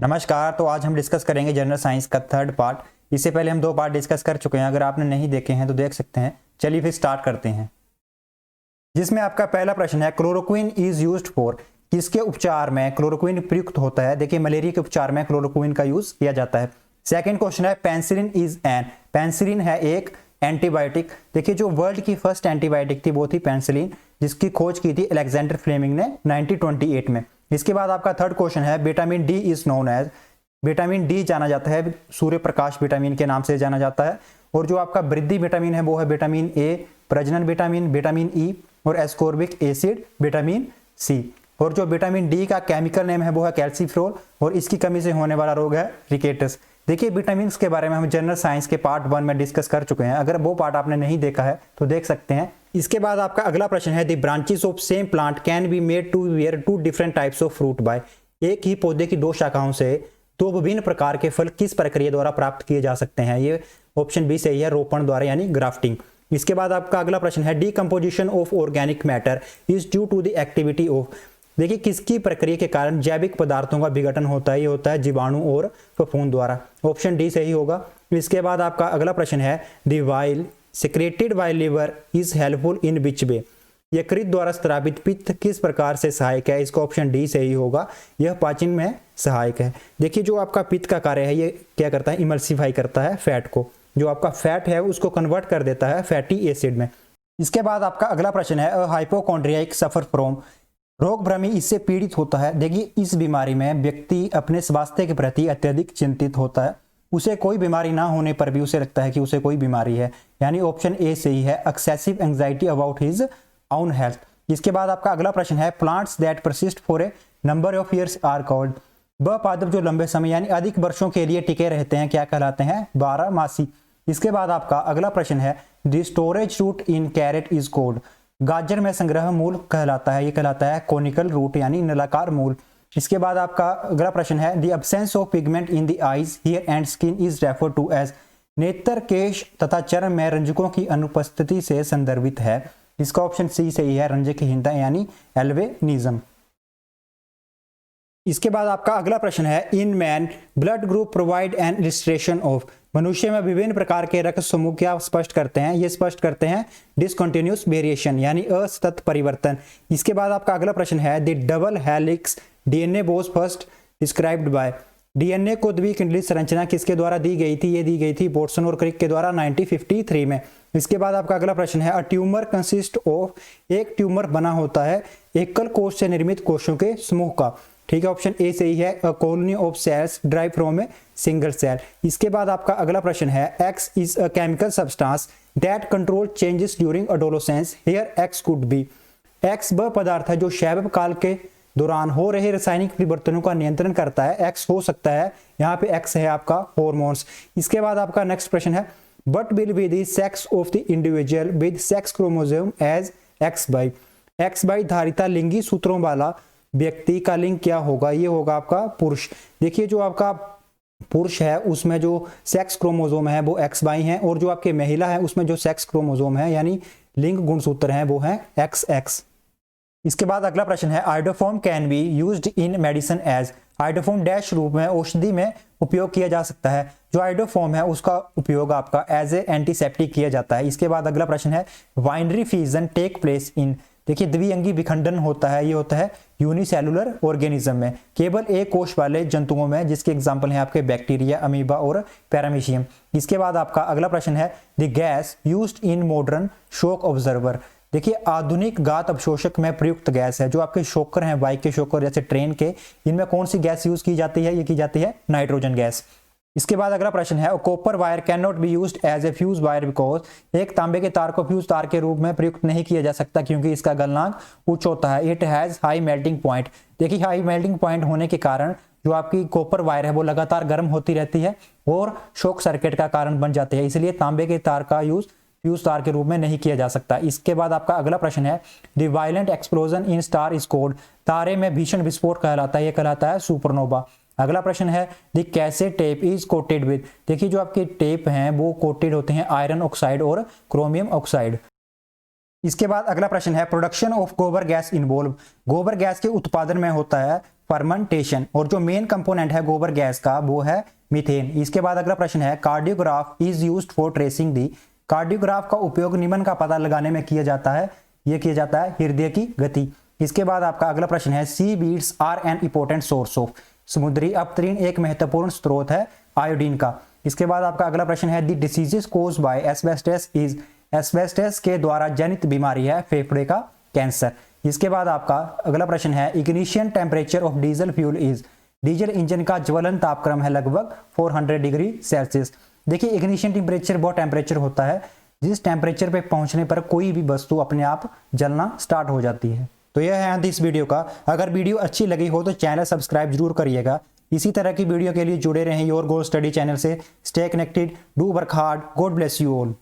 नमस्कार। तो आज हम डिस्कस करेंगे जनरल साइंस का थर्ड पार्ट। इससे पहले हम 2 पार्ट डिस्कस कर चुके हैं, अगर आपने नहीं देखे हैं तो देख सकते हैं। चलिए फिर स्टार्ट करते हैं, जिसमें आपका पहला प्रश्न है क्लोरोक्विन इज यूज्ड फॉर। किसके उपचार में क्लोरोक्विन प्रयुक्त होता है? देखिए मलेरिया के उपचार में क्लोरोक्विन का यूज किया जाता है। सेकंड क्वेश्चन है पेंसिलिन इज एन। पेंसिलिन है एक एंटीबायोटिक। देखिए जो वर्ल्ड की फर्स्ट एंटीबायोटिक थी वो थी पेंसिलिन, जिसकी खोज की थी अलेक्जेंडर फ्लेमिंग ने 1928 में। इसके बाद आपका थर्ड क्वेश्चन है vitamin D is known as. Vitamin D जाना जाता है सूर्य प्रकाश विटामिन के नाम से जाना जाता है। और जो आपका वृद्धि विटामिन है वो है विटामिन ए, प्रजनन विटामिन विटामिन ई और एस्कोर्बिक एसिड विटामिन सी। और जो विटामिन डी का केमिकल नेम है वो है कैल्सीफ्रोल, और इसकी कमी से होने वाला रोग है रिकेटस। देखिए विटामिन के बारे में हम जनरल साइंस के पार्ट 1 में डिस्कस कर चुके हैं, अगर वो पार्ट आपने नहीं देखा है तो देख सकते हैं। इसके बाद आपका अगला प्रश्न है the branches of same plant can be made to bear 2 different types of fruit by. एक ही पौधे की 2 शाखाओं से 2 विभिन्न प्रकार के फल किस प्रक्रिया द्वारा प्राप्त किए जा सकते हैं? ये ऑप्शन बी सही है, रोपण द्वारा यानी ग्राफ्टिंग। इसके बाद आपका अगला प्रश्न है decomposition of organic matter is due to the activity of. देखिए किसकी प्रक्रिया के कारण जैविक पदार्थों का विघटन होता है? ये होता है जीवाणु और फफूंद द्वारा। ऑप्शन डी सही होगा। इसके बाद आपका अगला प्रश्न है the bile secreted by liver is helpful in which way. यकृत द्वारा स्रावित पित्त किस प्रकार से सहायक है? इसका ऑप्शन डी सही होगा, यह पाचन में सहायक है। देखिए जो आपका पित्त का कार्य है ये क्या करता है? इमल्सिफाई करता है फैट को, जो आपका फैट है उसको कन्वर्ट कर देता है फैटी एसिड में। इसके बाद आपका अगला प्रश्न है हाइपोकॉन्ड्रियाइक सफर फ्रॉम। रोग भ्रमी इससे पीड़ित होता है। देखिए इस बीमारी में व्यक्ति अपने स्वास्थ्य के प्रति अत्यधिक चिंतित होता है। उसे कोई बीमारी ना होने पर भी उसे लगता है कि उसे कोई बीमारी है, यानी ऑप्शन ए सही है, excessive anxiety about his own health. इसके बाद आपका अगला प्रश्न है plants that persist for a number of years are called. वह पादप जो लंबे समय यानी अधिक वर्षों के लिए टिके रहते हैं क्या कहलाते हैं? बारहमासी। इसके बाद आपका अगला प्रश्न है the storage root in carrot is called. गाजर में संग्रह मूल कहलाता है, ये कहलाता है कोनिकल रूट यानी नलाकार मूल। इसके बाद आपका अगला प्रश्न है the absence of pigment in the eyes hair and skin is referred to as. नेत्र केश तथा चर्म में रंजकों की अनुपस्थिति से संदर्भित है। इसका ऑप्शन सी सही है, रंजकहीनता यानी एल्बिनिज्म। इसके बाद आपका अगला प्रश्न है in man blood group provide an illustration of. मनुष्य में विभिन्न प्रकार के रक्त समूह क्या स्पष्ट करते हैं? ये स्पष्ट करते हैं डिसकंटिन्यूअस वेरिएशन यानी असतत परिवर्तन। इसके बाद आपका अगला प्रश्न है the double helix DNA was first described bye. DNA को द्विकुंडलित संरचना किसके द्वारा दी गई थी? ये दी गई थी वाटसन और क्रिक के द्वारा 1953 में। इसके बाद आपका अगला प्रश्न है अ ट्यूमर कंसिस्ट ऑफ। एक ट्यूमर बना होता है एकल कोश से निर्मित कोशों के समूह का। ठीक है, ऑप्शन ए सही है, a colony of cells derived from a single cell. इसके बाद आपका अगला प्रश्न है X is a chemical substance that control changes during adolescence here X could be. X वह पदार्थ है जो शैशव काल के दौरान हो रहे रासायनिक परिवर्तनों का नियंत्रण करता है। एक्स हो सकता है, यहाँ पे एक्स है आपका हार्मोन्स। इसके बाद आपका नेक्स्ट प्रश्न है what will be the sex of the individual with sex chromosome as X Y. X Y धारिता लिंगी सूत्रों वाला व्यक्ति का लिंग क्या होगा? ये होगा आपका पुरुष। देखिए जो आपका पुरुष है उसमें जो सेक्स क्रोमोसोम है वो एक्स वाई है, और जो आपके महिला है उसमें जो सेक्स क्रोमोसोम है यानी लिंग गुणसूत्र है वो है एक्स एक्स। इसके बाद अगला प्रश्न है iodoform can be used in medicine as. Iodoform dash रूप में औषधि में उपयोग किया जा सकता है। जो आइडोफॉर्म है उसका उपयोग आपका एज ए एंटीसेप्टिक किया जाता है। इसके बाद अगला प्रश्न है binary fusion take place in. देखिए द्विअंगी विखंडन होता है, ये होता है यूनिसेलुलर ऑर्गेनिज्म में, केवल एक कोश वाले जंतुओं में, जिसके एग्जांपल हैं आपके बैक्टीरिया, अमीबा और पैरामीशियम। इसके बाद आपका अगला प्रश्न है the gas used in modern shock observer. देखिए आधुनिक घात अवशोषक में प्रयुक्त गैस है, जो आपके शोकर हैं बाइक के शोकर जैसे ट्रेन के, इनमें कौन सी गैस यूज की जाती है? ये की जाती है नाइट्रोजन गैस। इसके बाद अगला प्रश्न है copper wire can not be used as a fuse wire because. एक तांबे के तार को फ्यूज तार के रूप में प्रयुक्त नहीं किया जा सकता क्योंकि इसका गलनांक उच्च होता है। It has high melting point. देखिए हाई मेल्टिंग पॉइंट होने के कारण जो आपकी कॉपर वायर है वो लगातार गर्म होती रहती है और शॉक सर्किट का कारण बन जाती है, इसलिए तांबे के तार का यूज फ्यूज तार के रूप में नहीं किया जा सकता। इसके बाद आपका अगला प्रश्न है the violent explosion in star is called. तारे में भीषण विस्फोट कहलाता है, यह कहलाता है सुपरनोवा। अगला प्रश्न है द कैसे टेप इज कोटेड विद। देखिए जो आपके टेप हैं वो कोटेड होते हैं आयरन ऑक्साइड और क्रोमियम ऑक्साइड। इसके बाद अगला प्रश्न है प्रोडक्शन ऑफ गोबर गैस इन्वॉल्व। गोबर गैस के उत्पादन में होता है फर्मेंटेशन, और जो मेन कंपोनेंट है गोबर गैस का वो है मीथेन। इसके बाद अगला प्रश्न है cardiograph is used for tracing the. Cardiograph का उपयोग निम्न का पता लगाने में किया जाता है, यह किया जाता है हृदय की गति। इसके बाद आपका अगला प्रश्न है seaweeds are an important source of. समुद्री अपतृण एक महत्वपूर्ण स्रोत है आयोडीन का। इसके बाद आपका अगला प्रश्न है the diseases caused by asbestos is. Asbestos के द्वारा जनित बीमारी है फेफड़े का कैंसर। इसके बाद आपका अगला प्रश्न है ignition temperature of diesel fuel is. Diesel engine का ज्वलन तापक्रम है लगभग 400 डिग्री सेल्सियस। देखिए इग्निशन टेम्परेचर वो टेम्परेचर होता है जिस टेम्परेचर पे पहुंचने पर कोई भी वस्तु अपने आप जलना स्टार्ट हो जाती है। तो यह है अंत इस वीडियो का। अगर वीडियो अच्छी लगी हो तो चैनल सब्सक्राइब जरूर करिएगा। इसी तरह की वीडियो के लिए जुड़े रहें योर गोल स्टडी चैनल से। Stay connected, do work hard, God bless you all.